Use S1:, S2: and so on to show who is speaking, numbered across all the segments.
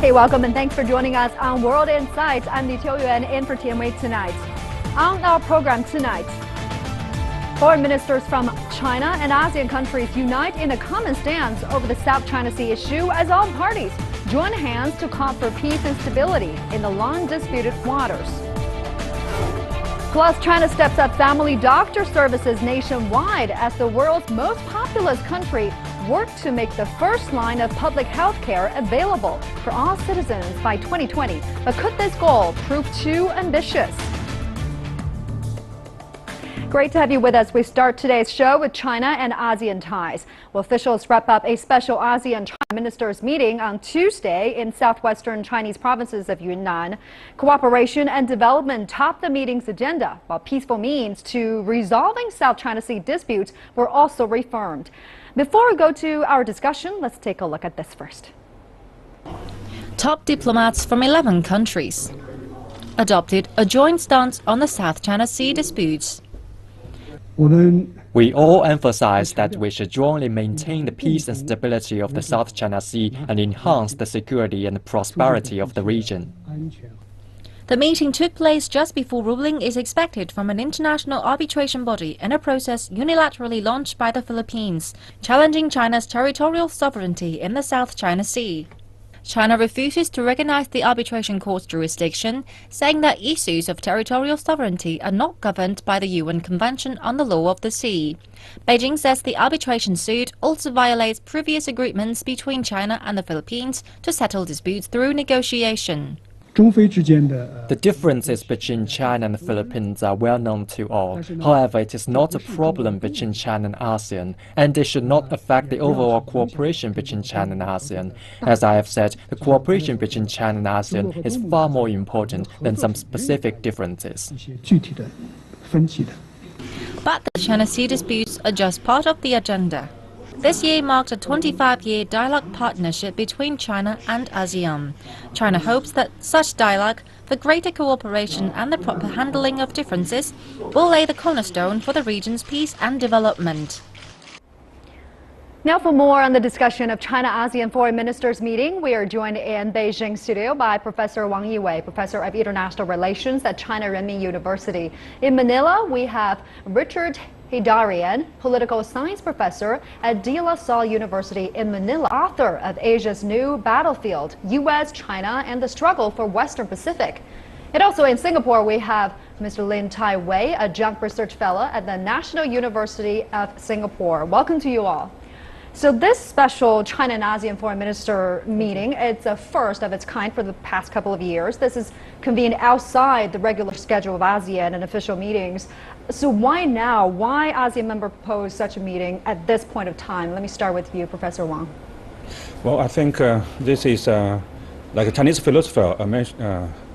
S1: Hey, welcome and thanks for joining us on World Insights. I'm Li Qiuyuan in for Tianwei tonight. On our program tonight, foreign ministers from China and ASEAN countries unite in a common stance over the South China Sea issue as all parties join hands to call for peace and stability in the long-disputed waters. Plus, China steps up family doctor services nationwide as the world's most populous country works to make the first line of public health care available for all citizens by 2020. But could this goal prove too ambitious? Great to have you with us. We start today's show with China and ASEAN ties. Well, officials wrap up a special ASEAN-China ministers meeting on Tuesday in southwestern Chinese provinces of Yunnan. Cooperation and development topped the meeting's agenda, while peaceful means to resolving South China Sea disputes were also reaffirmed. Before we go to our discussion, let's take a look at this first.
S2: Top diplomats from 11 countries adopted a joint stance on the South China Sea disputes.
S3: We all emphasize that we should jointly maintain the peace and stability of the South China Sea and enhance the security and prosperity of the region.
S2: The meeting took place just before ruling is expected from an international arbitration body in a process unilaterally launched by the Philippines, challenging China's territorial sovereignty in the South China Sea. China refuses to recognize the arbitration court's jurisdiction, saying that issues of territorial sovereignty are not governed by the UN Convention on the Law of the Sea. Beijing says the arbitration suit also violates previous agreements between China and the Philippines to settle disputes through negotiation.
S3: The differences between China and the Philippines are well known to all. However, it is not a problem between China and ASEAN, and they should not affect the overall cooperation between China and ASEAN. As I have said, the cooperation between China and ASEAN is far more important than some specific differences.
S2: But the China Sea disputes are just part of the agenda. This year marked a 25-year dialogue partnership between China and ASEAN. China hopes that such dialogue, for greater cooperation and the proper handling of differences, will lay the cornerstone for the region's peace and development.
S1: Now for more on the discussion of China-ASEAN Foreign Ministers meeting, we are joined in Beijing studio by Professor Wang Yiwei, Professor of International Relations at China Renmin University. In Manila, we have Richard Heydarian, Political Science Professor at De La Salle University in Manila, author of Asia's New Battlefield, U.S., China, and the Struggle for Western Pacific. And also in Singapore, we have Mr. Lin Tai Wei, Adjunct Research Fellow at the National University of Singapore. Welcome to you all. So this special China and ASEAN Foreign Minister meeting, it's a first of its kind for the past couple of years. This is convened outside the regular schedule of ASEAN and official meetings. So why now? Why ASEAN member propose such a meeting at this point of time? Let me start with you, Professor Wang.
S4: Well, I think this is like a Chinese philosopher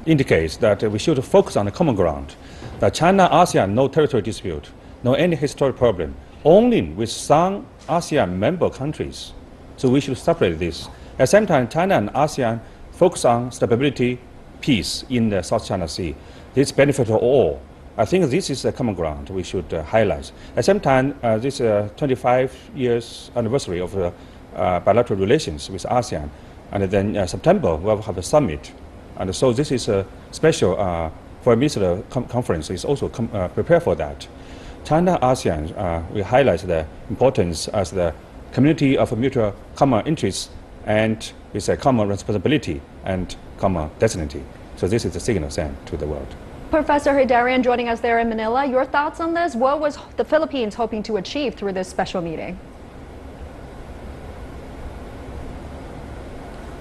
S4: indicates that we should focus on the common ground. That China-ASEAN, no territory dispute, no any historic problem, only with some ASEAN member countries. So we should separate this. At the same time, China and ASEAN focus on stability, peace in the South China Sea. This benefits all. I think this is a common ground we should highlight. At the same time, this 25 years anniversary of bilateral relations with ASEAN, and then September we'll have a summit. And so this is a special foreign minister conference is also prepared for that. China-ASEAN, we highlight the importance as the community of mutual common interests and with a common responsibility and common destiny. So this is the signal sent to the world.
S1: Professor Heydarian joining us there in Manila. Your thoughts on this? What was the Philippines hoping to achieve through this special meeting?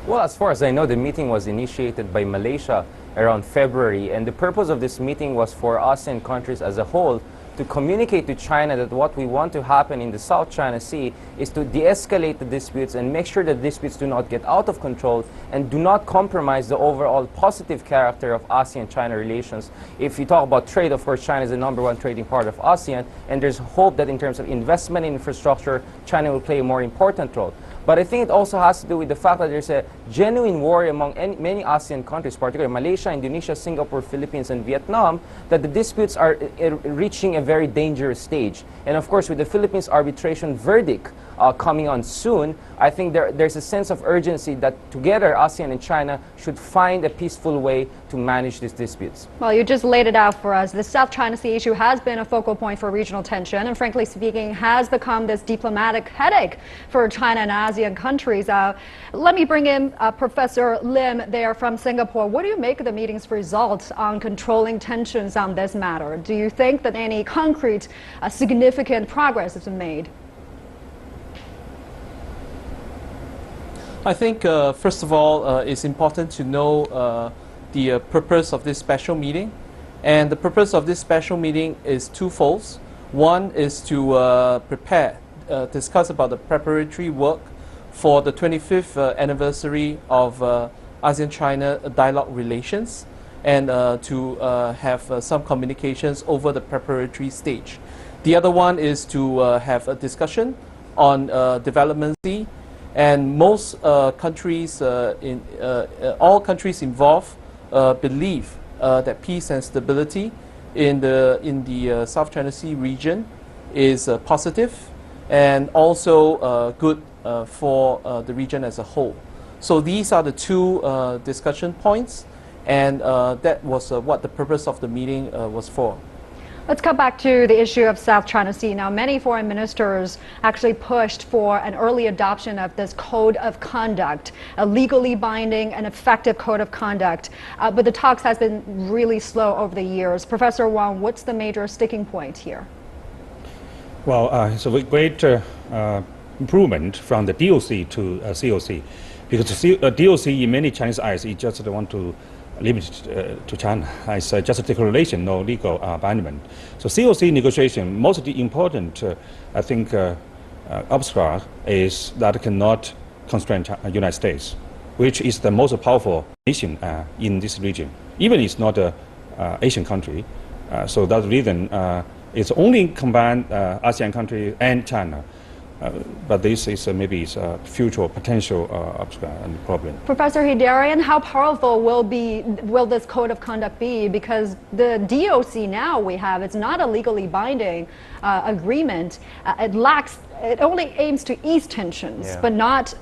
S5: Well, as far as I know, the meeting was initiated by Malaysia around February, and the purpose of this meeting was for ASEAN countries as a whole to communicate to China that what we want to happen in the South China Sea is to de-escalate the disputes and make sure that disputes do not get out of control and do not compromise the overall positive character of ASEAN-China relations. If you talk about trade, of course, China is the #1 trading part of ASEAN, and there's hope that in terms of investment in infrastructure, China will play a more important role. But I think it also has to do with the fact that there's a genuine worry among many ASEAN countries, particularly Malaysia, Indonesia, Singapore, Philippines, and Vietnam, that the disputes are reaching a very dangerous stage. And of course, with the Philippines arbitration verdict, coming on soon, I think there's a sense of urgency that together ASEAN and China should find a peaceful way to manage these disputes.
S1: Well, you just laid it out for us. The South China Sea issue has been a focal point for regional tension and, frankly speaking, has become this diplomatic headache for China and ASEAN countries. Let me bring in Professor Lim there from Singapore. What do you make of the meeting's results on controlling tensions on this matter? Do you think that any concrete, significant progress has been made?
S6: I think, first of all, it's important to know the purpose of this special meeting. And the purpose of this special meeting is twofold. One is to discuss about the preparatory work for the 25th anniversary of ASEAN-China dialogue relations, and to have some communications over the preparatory stage. The other one is to have a discussion on development, and most countries, all countries involved believe that peace and stability in the South China Sea region is positive and also good for the region as a whole. So these are the two discussion points, and that was what the purpose of the meeting was for.
S1: Let's come back to the issue of South China Sea. Now, many foreign ministers actually pushed for an early adoption of this code of conduct, a legally binding and effective code of conduct. But the talks has been really slow over the years. Professor Wang, what's the major sticking point here?
S4: Well, it's a great improvement from the DOC to COC, because the DOC in many Chinese eyes, it just want to limit to China. It's just a declaration, no legal binding. So COC negotiation, most important, I think, obstacle is that it cannot constrain United States, which is the most powerful nation in this region. Even it's not an Asian country. So that's the reason it's only combined ASEAN country and China. But this is maybe a future potential obstacle and problem.
S1: Professor Hidarian, how powerful will this code of conduct be? Because the DOC now we have, it's not a legally binding agreement. It only aims to ease tensions, but not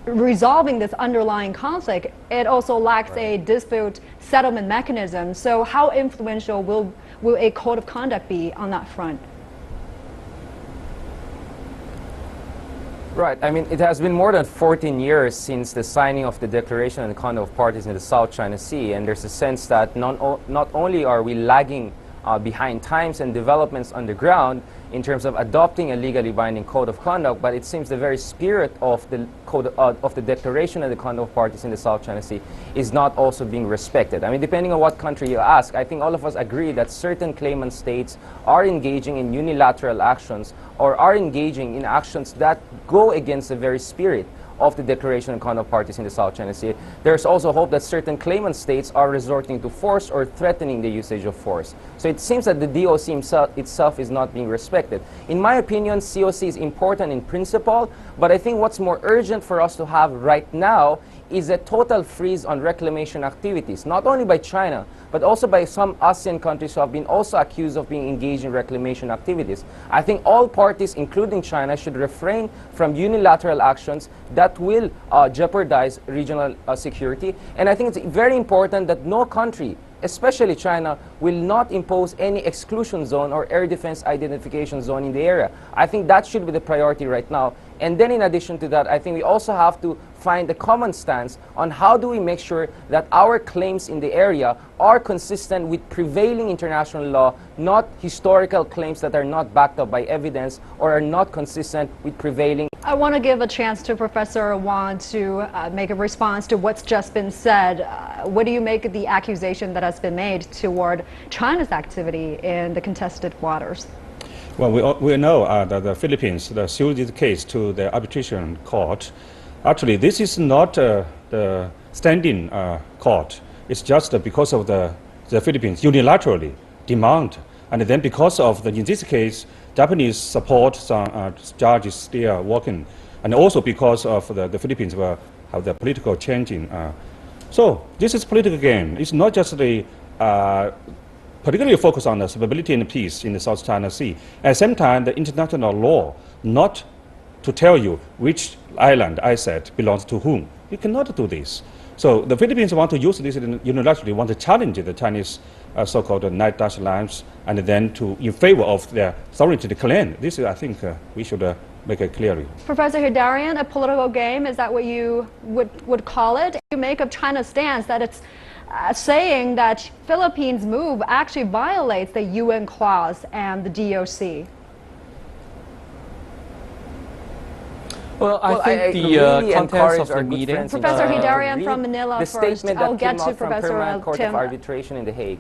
S1: resolving this underlying conflict. It also lacks a dispute settlement mechanism. So how influential will a code of conduct be on that front?
S5: Right. I mean, it has been more than 14 years since the signing of the Declaration on the Conduct of Parties in the South China Sea, and there's a sense that not only are we lagging behind times and developments on the ground in terms of adopting a legally binding code of conduct, but it seems the very spirit of the of the Declaration on the Conduct of Parties in the South China Sea is not also being respected. I mean, depending on what country you ask, I think all of us agree that certain claimant states are engaging in unilateral actions or are engaging in actions that go against the very spirit of the Declaration on Conduct of Parties in the South China Sea. There's also hope that certain claimant states are resorting to force or threatening the usage of force. So it seems that the DOC itself is not being respected. In my opinion, COC is important in principle, but I think what's more urgent for us to have right now is a total freeze on reclamation activities, not only by China, but also by some ASEAN countries who have been also accused of being engaged in reclamation activities. I think all parties, including China, should refrain from unilateral actions that will jeopardize regional security. And I think it's very important that no country, especially China, will not impose any exclusion zone or air defense identification zone in the area. I think that should be the priority right now. And then in addition to that, I think we also have to find a common stance on how do we make sure that our claims in the area are consistent with prevailing international law, not historical claims that are not backed up by evidence or are not consistent with prevailing.
S1: I want to give a chance to Professor Wang to make a response to what's just been said. What do you make of the accusation that has been made toward China's activity in the contested waters?
S4: Well, we know that the Philippines sued this case to the arbitration court. Actually, this is not the standing court. It's just because of the Philippines unilaterally demand, and then because of in this case, Japanese support, some judges still working, and also because of the Philippines will have the political changing. So this is political game. It's not just the particularly focused on the stability and peace in the South China Sea. At the same time, the international law not to tell you which island I said belongs to whom. You cannot do this. So the Philippines want to use this unilaterally, want to challenge the Chinese so-called night Dutch lines, and then to in favor of their sovereignty claim. This is, I think, we should make it clear.
S1: Professor Hidarian, a political game, is that what you would call it? You make of China's stance that it's saying that Philippines' move actually violates the UN clause and the DOC.
S6: Well, I think the
S5: really
S6: contents of the
S5: our good
S6: meeting.
S5: friends in
S1: Professor
S5: China
S1: Hidarian
S5: to
S1: from
S5: read
S1: Manila
S5: the
S1: first.
S5: statement that
S1: I'll get
S5: came
S1: to
S5: out from
S1: Professor
S5: Permanent Court of
S1: Tim.
S5: Arbitration in The Hague.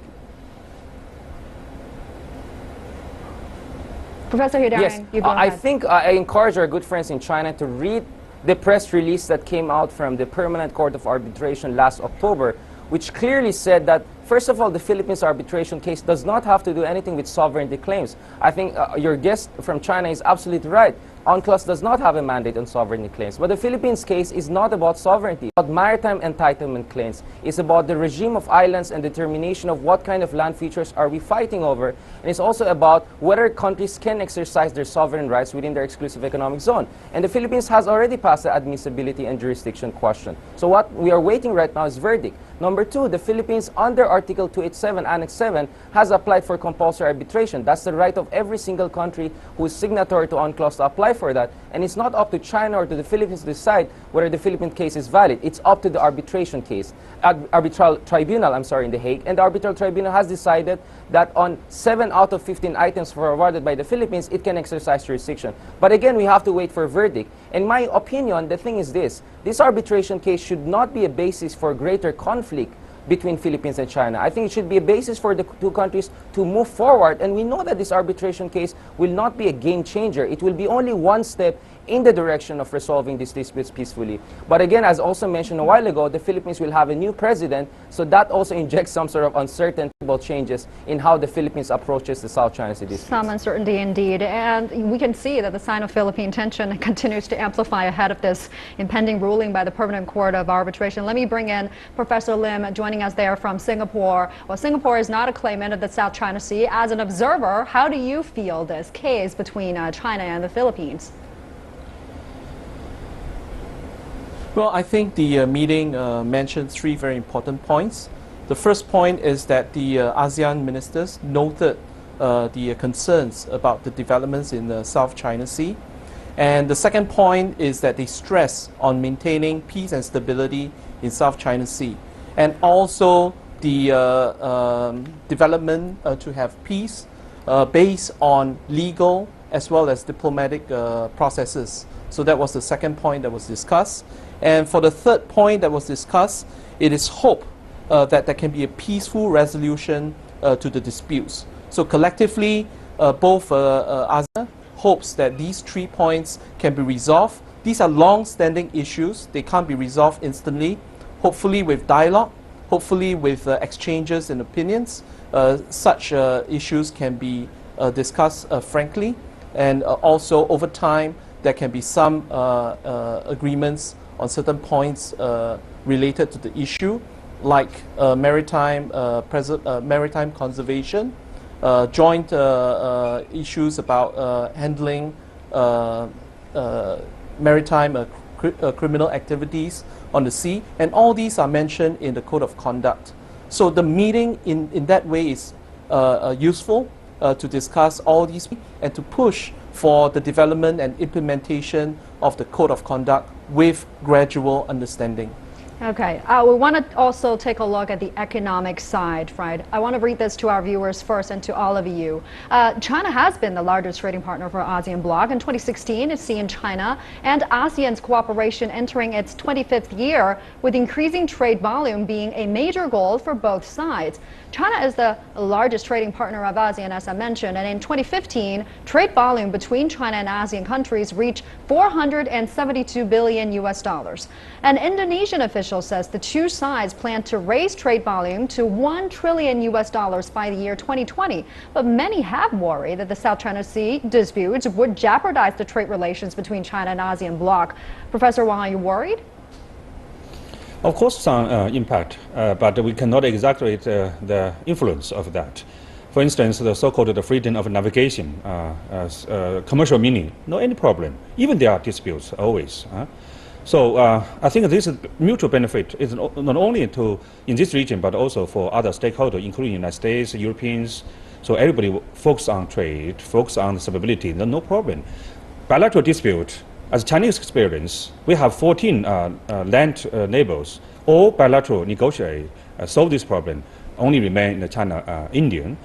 S1: Professor Hidarian,
S5: Yes,
S1: you go
S5: I
S1: ahead.
S5: think I encourage our good friends in China to read the press release that came out from the Permanent Court of Arbitration last October, which clearly said that, first of all, the Philippines arbitration case does not have to do anything with sovereignty claims. I think your guest from China is absolutely right. UNCLOS does not have a mandate on sovereignty claims. But the Philippines case is not about sovereignty. It's about maritime entitlement claims. It's about the regime of islands and determination of what kind of land features are we fighting over. And it's also about whether countries can exercise their sovereign rights within their exclusive economic zone. And the Philippines has already passed the admissibility and jurisdiction question. So what we are waiting right now is verdict. Number two, the Philippines under Article 287, Annex 7, has applied for compulsory arbitration. That's the right of every single country who is signatory to UNCLOS to apply for that. And it's not up to China or to the Philippines to decide whether the Philippine case is valid. It's up to the arbitration case, arbitral tribunal, in The Hague. And the arbitral tribunal has decided that on 7 out of 15 items forwarded by the Philippines, it can exercise jurisdiction. But again, we have to wait for a verdict. In my opinion, the thing is this arbitration case should not be a basis for greater conflict between Philippines and China. I think it should be a basis for the two countries to move forward. And we know that this arbitration case will not be a game changer. It will be only one step in the direction of resolving these disputes peacefully. But again, as also mentioned a while ago, the Philippines will have a new president, so that also injects some sort of uncertainty about changes in how the Philippines approaches the South China Sea dispute.
S1: Some uncertainty indeed, and we can see that the Sino-Philippine tension continues to amplify ahead of this impending ruling by the Permanent Court of Arbitration. Let me bring in Professor Lim, joining us there from Singapore. Well, Singapore is not a claimant of the South China Sea. As an observer, how do you feel this case between China and the Philippines?
S6: Well, I think the meeting mentioned 3 very important points. The first point is that the ASEAN ministers noted the concerns about the developments in the South China Sea. And the second point is that they stress on maintaining peace and stability in South China Sea. And also the development to have peace based on legal as well as diplomatic processes. So that was the second point that was discussed. And for the third point that was discussed, it is hope that there can be a peaceful resolution to the disputes. So collectively, both ASEAN hopes that these 3 points can be resolved. These are long-standing issues. They can't be resolved instantly. Hopefully with dialogue, hopefully with exchanges and opinions, such issues can be discussed frankly. And also over time, there can be some agreements on certain points related to the issue, like maritime conservation, joint issues about handling maritime criminal activities on the sea, and all these are mentioned in the Code of Conduct. So the meeting in that way is useful to discuss all these and to push for the development and implementation of the Code of Conduct with gradual understanding.
S1: Okay, we want to also take a look at the economic side, right? I want to read this to our viewers first and to all of you. China has been the largest trading partner for ASEAN Bloc. In 2016, it's seen China and ASEAN's cooperation entering its 25th year, with increasing trade volume being a major goal for both sides. China is the largest trading partner of ASEAN, as I mentioned, and in 2015, trade volume between China and ASEAN countries reached $472 billion US. An Indonesian official says the two sides plan to raise trade volume to $1 trillion US by the year 2020. But many have worried that the South China Sea disputes would jeopardize the trade relations between China and ASEAN Bloc. Professor Wang, are you worried?
S4: Of course, some impact, but we cannot exaggerate the influence of that. For instance, the so-called the freedom of navigation, commercial meaning, no any problem. Even there are disputes always. So I think this is mutual benefit is not only in this region but also for other stakeholders, including United States, Europeans. So everybody focus on trade, focus on stability, no problem. Bilateral dispute, as Chinese experience, we have 14 land neighbors, all bilateral negotiate, solve this problem, only remain in the China-Indian.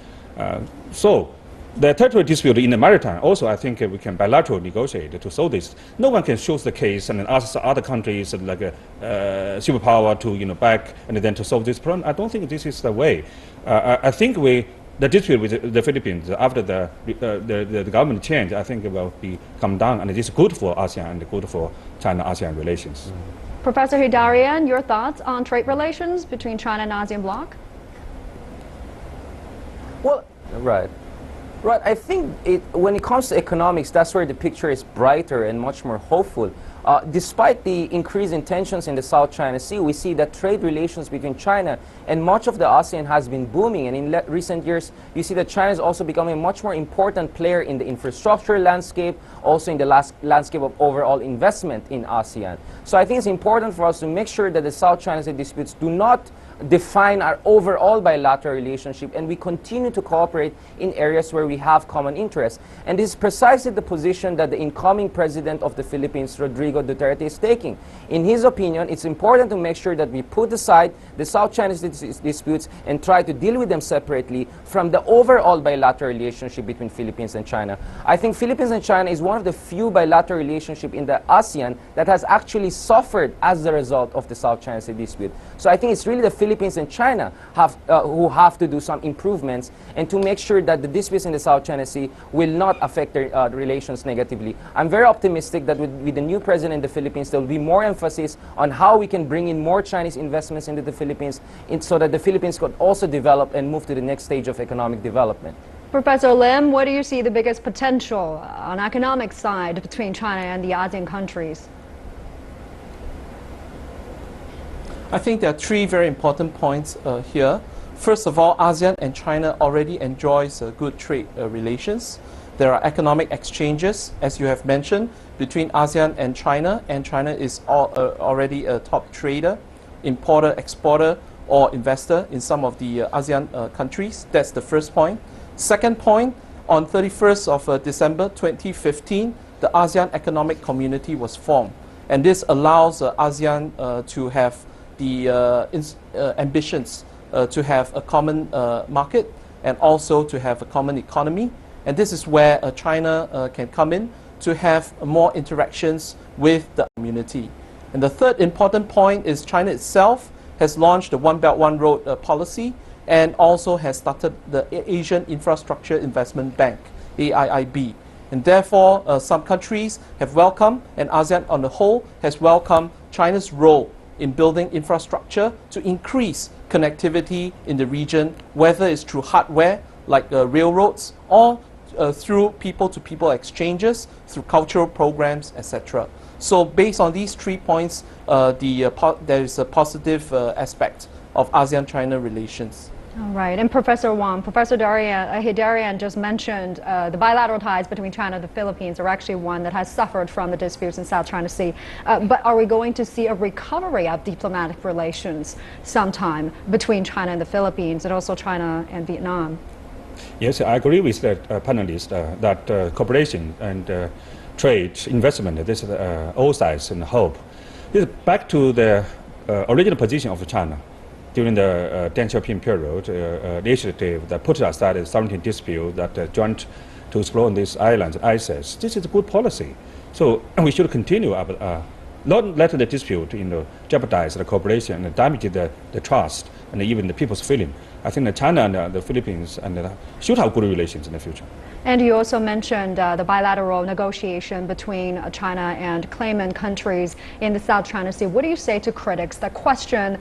S4: So the territorial dispute in the maritime, also I think we can bilaterally negotiate to solve this. No one can choose the case and then ask other countries like a superpower to back and then to solve this problem. I don't think this is the way. I think the dispute with the Philippines after the government change, I think it will come down, and it is good for ASEAN and good for China-ASEAN relations.
S1: Professor Hidarian, your thoughts on trade relations between China and ASEAN bloc?
S5: Well, right. I think when it comes to economics, that's where the picture is brighter and much more hopeful. Despite the increased in tensions in the South China Sea, we see that trade relations between China and much of the ASEAN has been booming. And in recent years, you see that China is also becoming a much more important player in the infrastructure landscape, also in the landscape of overall investment in ASEAN. So I think it's important for us to make sure that the South China Sea disputes do not define our overall bilateral relationship, and we continue to cooperate in areas where we have common interests. And this is precisely the position that the incoming president of the Philippines, Rodrigo Duterte, is taking. In his opinion, it's important to make sure that we put aside the South China disputes and try to deal with them separately from the overall bilateral relationship between Philippines and China. I think Philippines and China is one of the few bilateral relationships in the ASEAN that has actually suffered as a result of the South China Sea dispute. So I think it's really the Philippines and China who have to do some improvements and to make sure that the disputes in the South China Sea will not affect their relations negatively. I'm very optimistic that with the new president in the Philippines, there will be more emphasis on how we can bring in more Chinese investments into the Philippines so that the Philippines could also develop and move to the next stage of economic development.
S1: Professor Lim, what do you see the biggest potential on economic side between China and the ASEAN countries?
S6: I think there are three very important points here. First of all, ASEAN and China already enjoys good trade relations. There are economic exchanges, as you have mentioned, between ASEAN and China is already a top trader, importer, exporter, or investor in some of the ASEAN countries. That's the first point. Second point, on 31st of December 2015, the ASEAN Economic Community was formed. And this allows ASEAN to have the ambitions to have a common market and also to have a common economy. And this is where China can come in to have more interactions with the community. And the third important point is China itself has launched the One Belt, One Road policy and also has started the Asian Infrastructure Investment Bank, AIIB. And therefore, some countries have welcomed, and ASEAN on the whole has welcomed China's role in building infrastructure to increase connectivity in the region, whether it's through hardware like railroads or through people-to-people exchanges, through cultural programs, etc. So based on these 3 points, there is a positive aspect of ASEAN-China relations.
S1: All right, and Professor Wang, Professor Hidarian just mentioned the bilateral ties between China and the Philippines are actually one that has suffered from the disputes in South China Sea. But are we going to see a recovery of diplomatic relations sometime between China and the Philippines and also China and Vietnam?
S4: Yes, I agree with that panelist that cooperation and trade, investment, this is all sides and hope. This is back to the original position of China. During the Deng Xiaoping period, the initiative that put aside the sovereignty dispute that joined to explore on these islands, ISIS, this is a good policy. So we should continue, not let the dispute jeopardize the cooperation and damage the trust and even the people's feeling. I think that China and the Philippines should have good relations in the future.
S1: And you also mentioned the bilateral negotiation between China and claimant countries in the South China Sea. What do you say to critics that question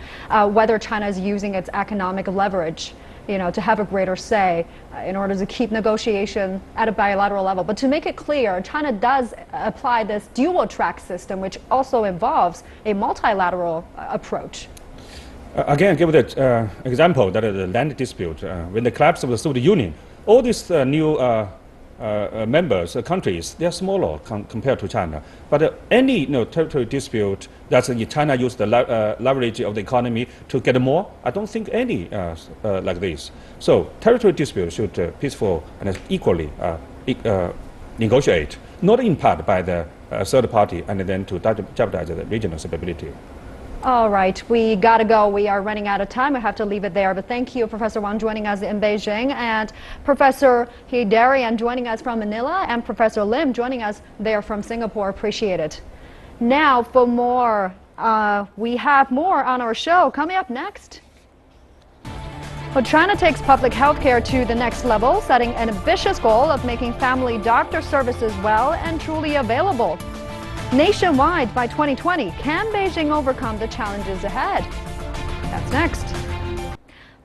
S1: whether China is using its economic leverage, to have a greater say in order to keep negotiation at a bilateral level? But to make it clear, China does apply this dual track system, which also involves a multilateral approach.
S4: Again, give the example that the land dispute, when the collapse of the Soviet Union, all these new members, countries, they are smaller compared to China. But any territory dispute that China used the leverage of the economy to get more, I don't think any like this. So territory dispute should peaceful and equally negotiate, not in part by the third party and then to jeopardize the regional stability.
S1: All right, we gotta go. We are running out of time. We have to leave it there. But thank you, Professor Wang, joining us in Beijing, and Professor Heydarian joining us from Manila, and Professor Lim joining us there from Singapore. Appreciate it. Now, for more, we have more on our show coming up next. Well, China takes public health care to the next level, setting an ambitious goal of making family doctor services well and truly available nationwide by 2020. Can Beijing overcome the challenges ahead? That's next.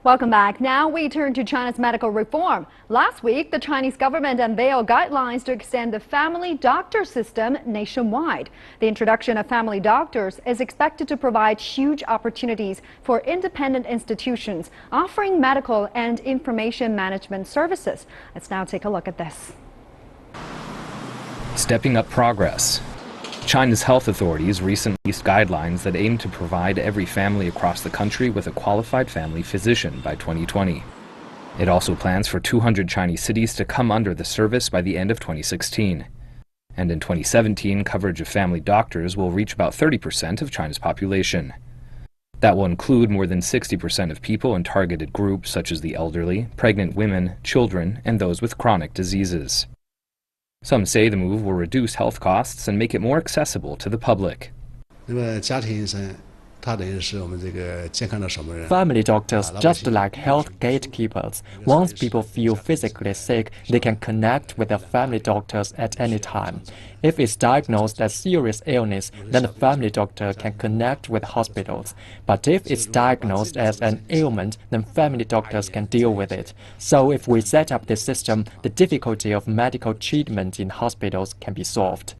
S1: Welcome back. Now we turn to China's medical reform. Last week, the Chinese government unveiled guidelines to extend the family doctor system nationwide. The introduction of family doctors is expected to provide huge opportunities for independent institutions offering medical and information management services. Let's now take a look at this.
S7: Stepping up progress. China's health authorities recently released guidelines that aim to provide every family across the country with a qualified family physician by 2020. It also plans for 200 Chinese cities to come under the service by the end of 2016. And in 2017, coverage of family doctors will reach about 30% of China's population. That will include more than 60% of people in targeted groups such as the elderly, pregnant women, children, and those with chronic diseases. Some say the move will reduce health costs and make it more accessible to the public.
S3: Family doctors, just like health gatekeepers, once people feel physically sick, they can connect with their family doctors at any time. If it's diagnosed as serious illness, then the family doctor can connect with hospitals. But if it's diagnosed as an ailment, then family doctors can deal with it. So if we set up this system, the difficulty of medical treatment in hospitals can be solved.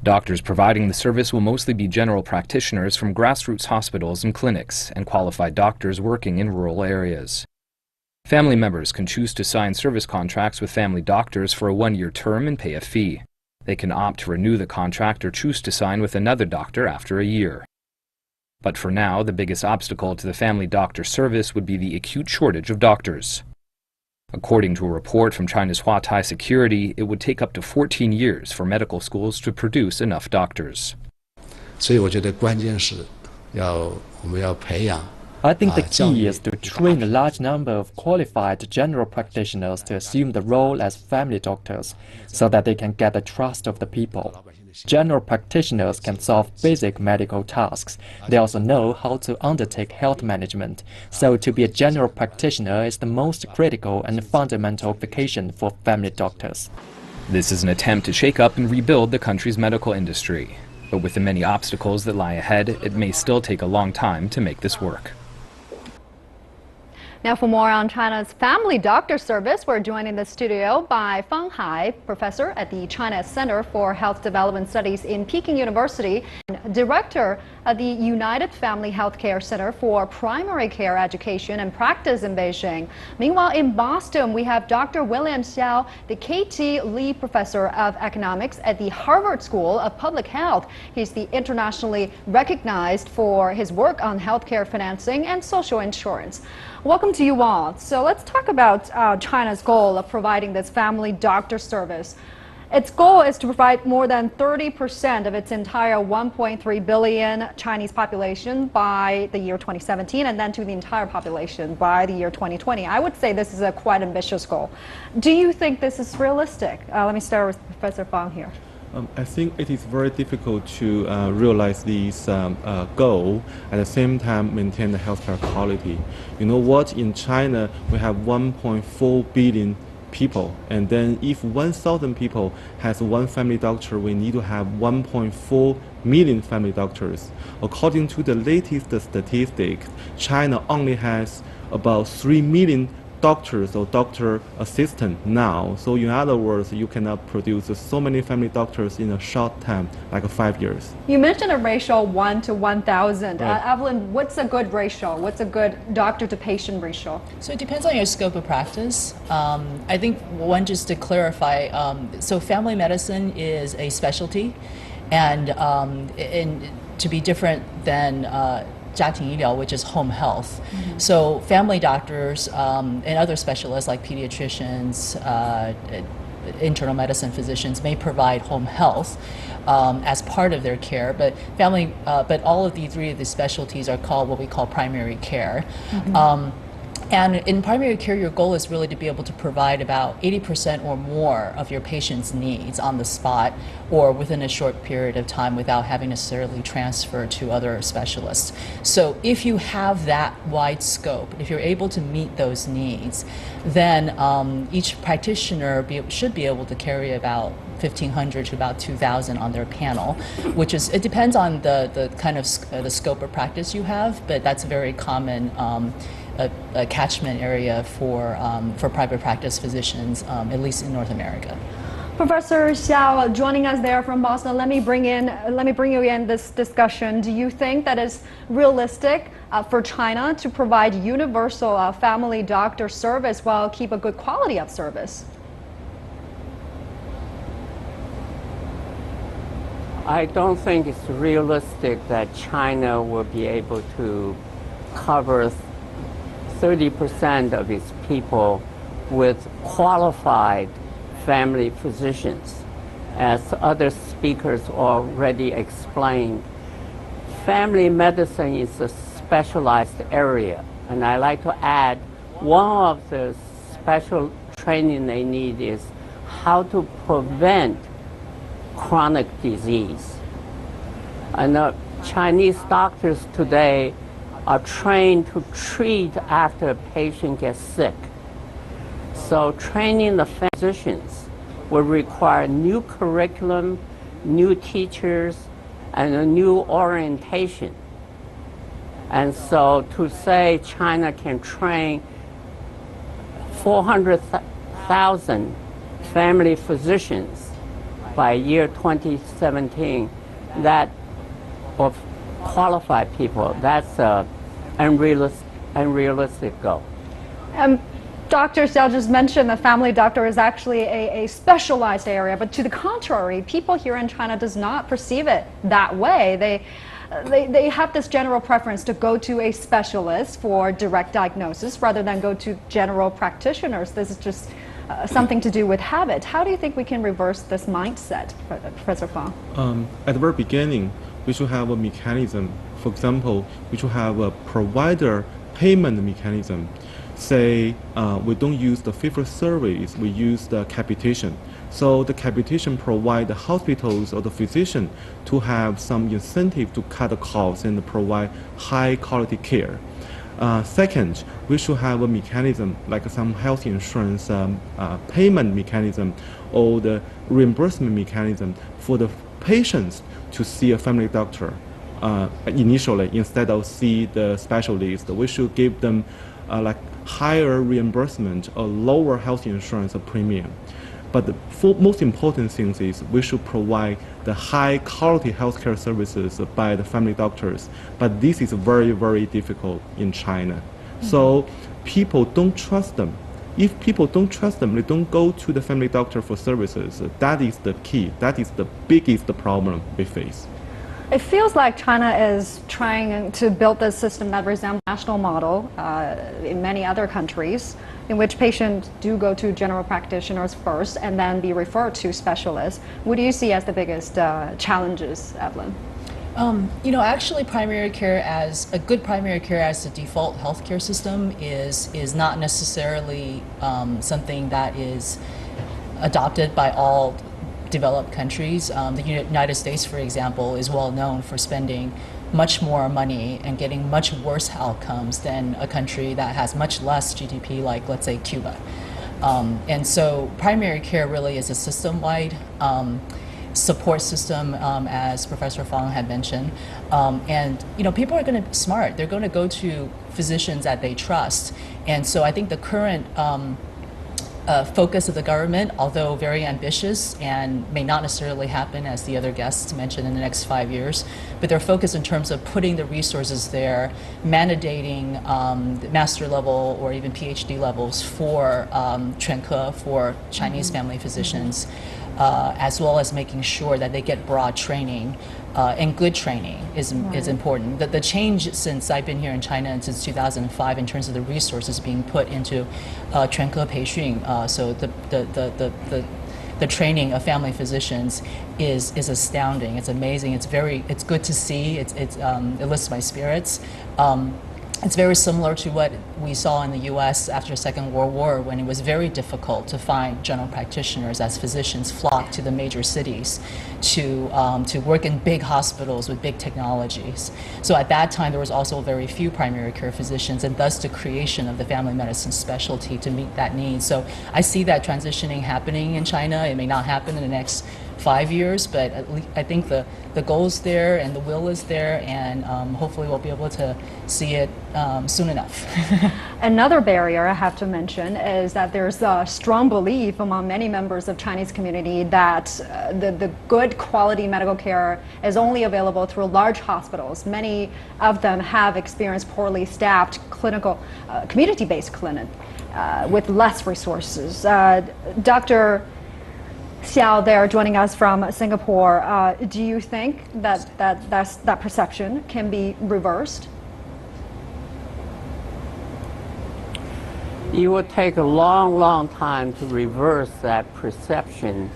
S7: Doctors providing the service will mostly be general practitioners from grassroots hospitals and clinics, and qualified doctors working in rural areas. Family members can choose to sign service contracts with family doctors for a one-year term and pay a fee. They can opt to renew the contract or choose to sign with another doctor after a year. But for now, the biggest obstacle to the family doctor service would be the acute shortage of doctors. According to a report from China's Huatai Security, it would take up to 14 years for medical schools to produce enough doctors.
S3: I think the key is to train a large number of qualified general practitioners to assume the role as family doctors, so that they can get the trust of the people. General practitioners can solve basic medical tasks. They also know how to undertake health management. So to be a general practitioner is the most critical and fundamental vocation for family doctors.
S7: This is an attempt to shake up and rebuild the country's medical industry. But with the many obstacles that lie ahead, it may still take a long time to make this work.
S1: Now for more on China's family doctor service, we're joined in the studio by Fang Hai, professor at the China Center for Health Development Studies in Peking University, and director of the United Family Healthcare Center for Primary Care Education and Practice in Beijing. Meanwhile, in Boston, we have Dr. William Xiao, the KT Lee Professor of Economics at the Harvard School of Public Health. He's the internationally recognized for his work on healthcare financing and social insurance. Welcome to you all. So let's talk about China's goal of providing this family doctor service. Its goal is to provide more than 30% of its entire 1.3 billion Chinese population by the year 2017, and then to the entire population by the year 2020. I would say this is a quite ambitious goal. Do you think this is realistic? Let me start with Professor Fang here.
S8: I think it is very difficult to realize this goal, at the same time maintain the healthcare quality. You know what, in China we have 1.4 billion people, and then if 1,000 people has one family doctor, we need to have 1.4 million family doctors. According to the latest statistics, China only has about 3 million doctors or doctor assistant now. So in other words, you cannot produce so many family doctors in a short time, like 5 years.
S1: You mentioned a ratio 1 to 1,000.
S8: Right.
S1: Evelyn, what's a good ratio? What's a good doctor to patient ratio?
S9: So it depends on your scope of practice. I think one, just to clarify, so family medicine is a specialty, and to be different than 家庭医疗, which is home health. So family doctors and other specialists like pediatricians, internal medicine physicians may provide home health as part of their care, but all of the three of the specialties are called what we call primary care. And in primary care, your goal is really to be able to provide about 80% or more of your patient's needs on the spot or within a short period of time without having necessarily transfer to other specialists. So if you have that wide scope, if you're able to meet those needs, then each practitioner should be able to carry about 1,500 to about 2,000 on their panel, which is, it depends on the kind of the scope of practice you have, but that's a very common a catchment area for private practice physicians, at least in North America.
S1: Professor Xiao, joining us there from Boston, let me bring you in this discussion. Do you think that it's realistic for China to provide universal family doctor service while keep a good quality of service?
S10: I don't think it's realistic that China will be able to cover 30% of its people with qualified family physicians. As other speakers already explained, family medicine is a specialized area, and I like to add one of the special training they need is how to prevent chronic disease. And Chinese doctors today are trained to treat after a patient gets sick. So training the physicians will require new curriculum, new teachers, and a new orientation. And so to say China can train 400,000 family physicians by year 2017, that of qualified people, that's an unrealistic goal.
S1: Dr. Xiao just mentioned the family doctor is actually a specialized area, but to the contrary, people here in China does not perceive it that way. They have this general preference to go to a specialist for direct diagnosis rather than go to general practitioners. This is just something to do with habit. How do you think we can reverse this mindset, Professor Fang?
S8: At the very beginning, we should have a mechanism. For example, we should have a provider payment mechanism. Say we don't use the fee-for-service, we use the capitation. So the capitation provides the hospitals or the physician to have some incentive to cut the costs and provide high quality care. Second, we should have a mechanism like some health insurance payment mechanism or the reimbursement mechanism for the patients to see a family doctor initially instead of see the specialist. We should give them like higher reimbursement or lower health insurance premium. But the most important thing is we should provide the high quality healthcare services by the family doctors. But this is very, very difficult in China. So people don't trust them. If people don't trust them, they don't go to the family doctor for services. That is the key. That is the biggest problem we face.
S1: It feels like China is trying to build this system that resembles the national model in many other countries, in which patients do go to general practitioners first and then be referred to specialists. What do you see as the biggest challenges, Evelyn?
S9: Actually, primary care as a good primary care as the default healthcare system is not necessarily something that is adopted by all developed countries. The United States, for example, is well known for spending much more money and getting much worse outcomes than a country that has much less GDP, like, let's say, Cuba. And so primary care really is a system-wide support system, as Professor Fang had mentioned. And people are going to be smart. They're going to go to physicians that they trust. And so I think the current focus of the government, although very ambitious and may not necessarily happen, as the other guests mentioned, in the next 5 years, but their focus in terms of putting the resources there, mandating master level or even PhD levels for Chuanke, for Chinese family physicians, as well as making sure that they get broad training and good training is important. The change since I've been here in China and since 2005 in terms of the resources being put into 全科培训, so the training of family physicians is astounding. It's amazing. It's good to see. It lifts my spirits. It's very similar to what we saw in the U.S. after the Second World War, when it was very difficult to find general practitioners as physicians flocked to the major cities to work in big hospitals with big technologies. So at that time, there was also very few primary care physicians, and thus the creation of the family medicine specialty to meet that need. So I see that transitioning happening in China. It may not happen in the next 5 years, but at least I think the goal is there and the will is there, and hopefully we'll be able to see it soon enough.
S1: Another barrier I have to mention is that there's a strong belief among many members of Chinese community that the good quality medical care is only available through large hospitals. Many of them have experienced poorly staffed clinical, community-based clinic with less resources. Dr. Xiao there joining us from Singapore. Do you think that perception can be reversed?
S10: It will take a long, long time to reverse that perception.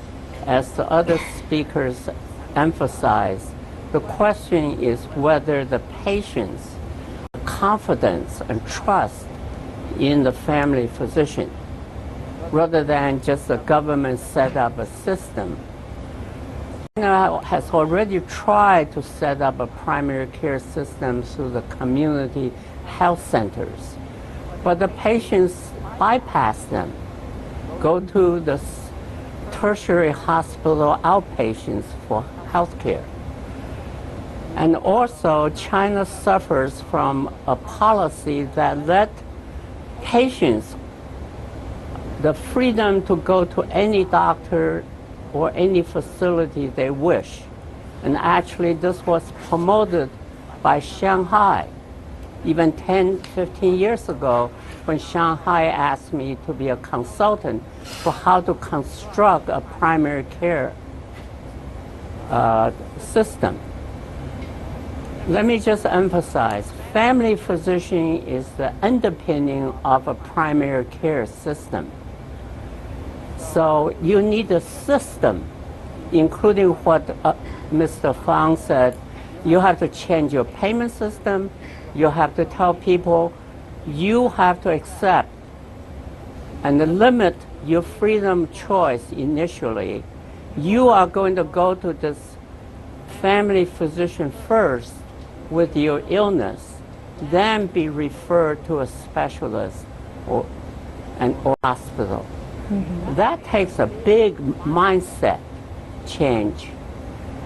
S10: As the other speakers emphasize, the question is whether the patient's confidence and trust in the family physician, rather than just the government set up a system. China has already tried to set up a primary care system through the community health centers, but the patients bypass them, go to the tertiary hospital outpatients for health care. And also, China suffers from a policy that let patients the freedom to go to any doctor or any facility they wish. And actually, this was promoted by Shanghai. Even 10, 15 years ago, when Shanghai asked me to be a consultant for how to construct a primary care system. Let me just emphasize, family physician is the underpinning of a primary care system. So you need a system, including what Mr. Fang said. You have to change your payment system. You have to tell people you have to accept and limit your freedom choice initially. You are going to go to this family physician first with your illness, then be referred to a specialist or hospital. Mm-hmm. That takes a big mindset change,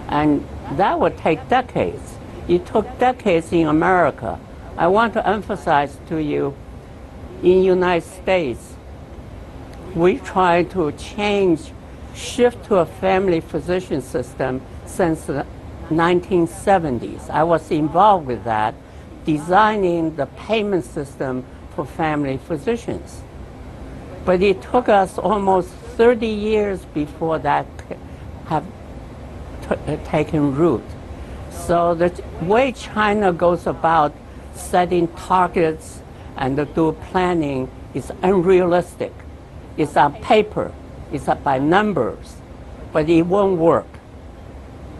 S10: and that would take decades. It took decades in America. I want to emphasize to you, in the United States, we tried to shift to a family physician system since the 1970s. I was involved with that, designing the payment system for family physicians. But it took us almost 30 years before that have taken root. So the way China goes about setting targets and do planning is unrealistic. It's on paper, it's by numbers, but it won't work.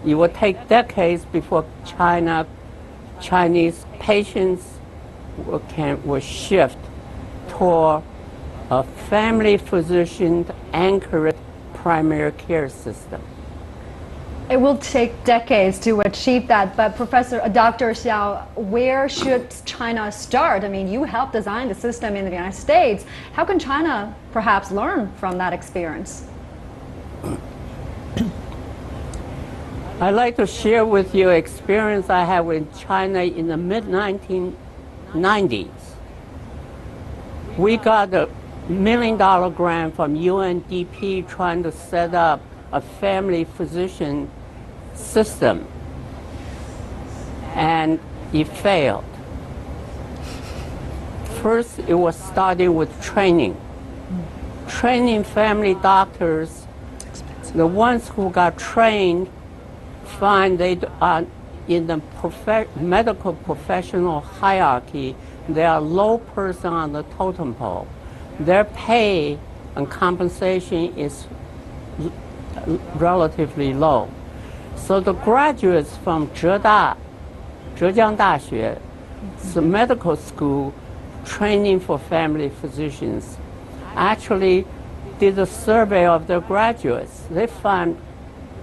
S10: It will take decades before Chinese patients will shift toward a family physician anchored primary care system.
S1: It will take decades to achieve that, but Dr. Xiao, where should China start? I mean, you helped design the system in the United States. How can China perhaps learn from that experience?
S10: I'd like to share with you experience I had with China in the mid-1990s. We got a $1 million grant from UNDP trying to set up a family physician system, and it failed. First, it was starting with training. Training family doctors, the ones who got trained find they are in the medical professional hierarchy, they are low person on the totem pole. Their pay and compensation is relatively low. So the graduates from Zhejiang Daxue, the medical school training for family physicians, actually did a survey of their graduates. They found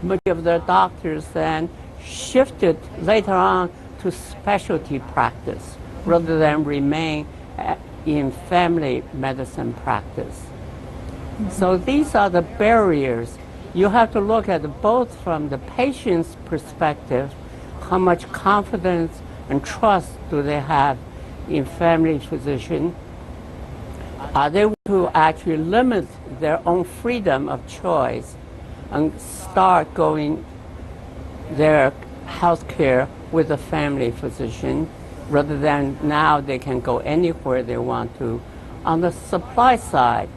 S10: many of their doctors then shifted later on to specialty practice rather than remain in family medicine practice. So these are the barriers. You have to look at both from the patient's perspective, how much confidence and trust do they have in family physician? Are they to actually limit their own freedom of choice and start going their health care with a family physician rather than now they can go anywhere they want to? On the supply side,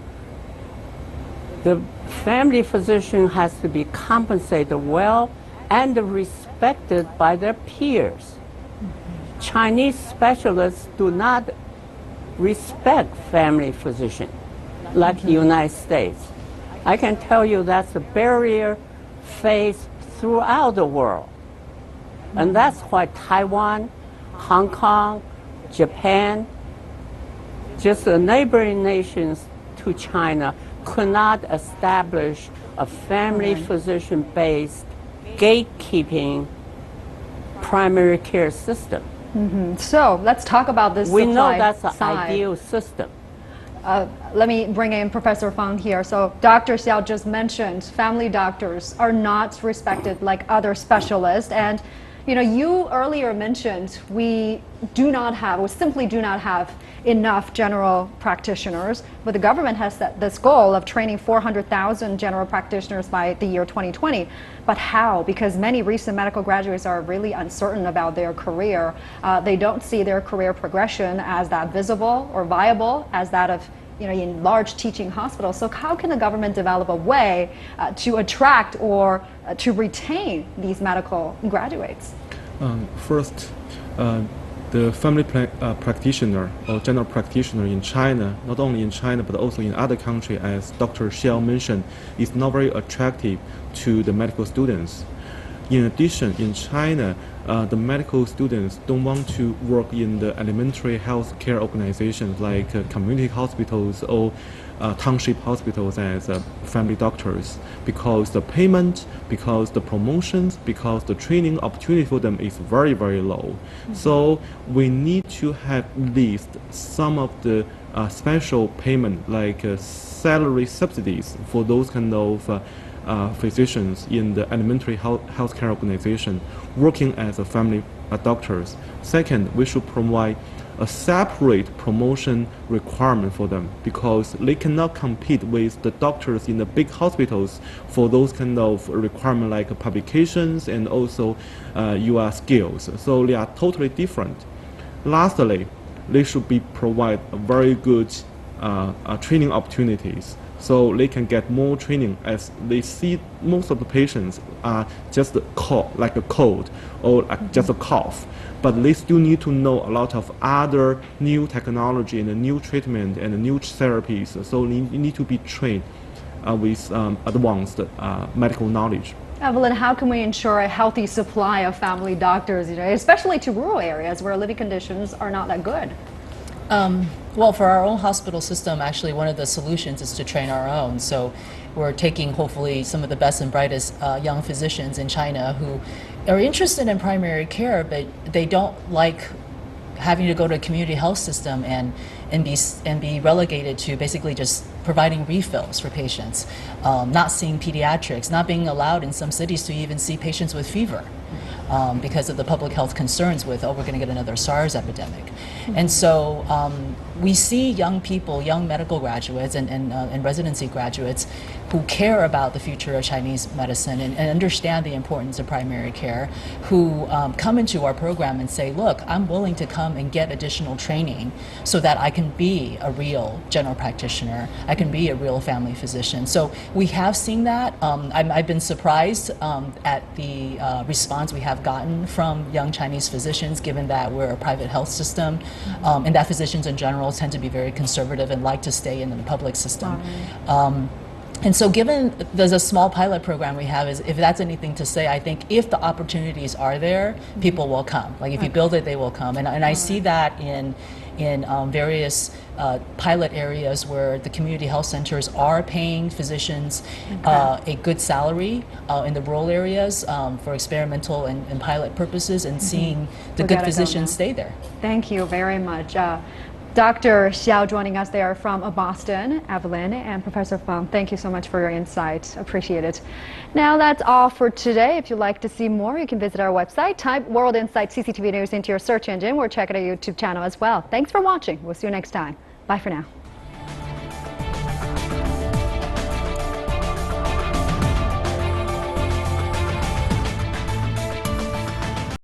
S10: the family physician has to be compensated well and respected by their peers. Chinese specialists do not respect family physicians like the United States. I can tell you that's a barrier faced throughout the world. And that's why Taiwan, Hong Kong, Japan, just the neighboring nations to China, could not establish a family physician-based gatekeeping primary care system.
S1: So let's talk about this
S10: We know
S1: supply
S10: that's the
S1: side.
S10: ideal system.
S1: Let me bring in Professor Fang here. So Dr. Xiao just mentioned family doctors are not respected like other specialists. And you earlier mentioned we simply do not have enough general practitioners, but the government has set this goal of training 400,000 general practitioners by the year 2020. But how? Because many recent medical graduates are really uncertain about their career. They don't see their career progression as that visible or viable as that of in large teaching hospitals. So how can the government develop a way to attract or to retain these medical graduates?
S8: First, the family practitioner or general practitioner in China, not only in China but also in other countries, as Dr. Xiao mentioned, is not very attractive to the medical students. In addition, in China, the medical students don't want to work in the elementary health care organizations like community hospitals or township hospitals as family doctors, because the payment, because the promotions, because the training opportunity for them is very, very low. So we need to have at least some of the special payment like salary subsidies for those kind of physicians in the elementary healthcare organization working as a family doctors. Second, we should provide a separate promotion requirement for them, because they cannot compete with the doctors in the big hospitals for those kind of requirements like publications and also your skills. So they are totally different. Lastly, they should be provide very good training opportunities, so they can get more training, as they see most of the patients are just like a cold or like just a cough, but they still need to know a lot of other new technology and new treatment and new therapies, so you need to be trained with advanced medical knowledge.
S1: Evelyn, how can we ensure a healthy supply of family doctors, especially to rural areas where living conditions are not that good?
S9: Well, for our own hospital system, actually, one of the solutions is to train our own. So we're taking, hopefully, some of the best and brightest young physicians in China who are interested in primary care, but they don't like having to go to a community health system and be relegated to basically just providing refills for patients, not seeing pediatrics, not being allowed in some cities to even see patients with fever. because of the public health concerns with, oh, we're going to get another SARS epidemic. And so we see young people, young medical graduates and residency graduates who care about the future of Chinese medicine and understand the importance of primary care, who come into our program and say, look, I'm willing to come and get additional training so that I can be a real general practitioner, I can be a real family physician. So we have seen that. I've been surprised at the response we have gotten from young Chinese physicians, given that we're a private health system, and that physicians in general tend to be very conservative and like to stay in the public system. And so given there's a small pilot program we have, is if that's anything to say, I think if the opportunities are there, people will come. Like if you build it, they will come. And I see that in various pilot areas where the community health centers are paying physicians a good salary in the rural areas for experimental and pilot purposes, and seeing the good physicians stay there.
S1: Thank you very much. Dr. Xiao joining us there from Boston, Evelyn, and Professor Fang, thank you so much for your insight. Appreciate it. Now that's all for today. If you'd like to see more, you can visit our website, type World Insight CCTV News into your search engine, or check out our YouTube channel as well. Thanks for watching. We'll see you next time. Bye for now.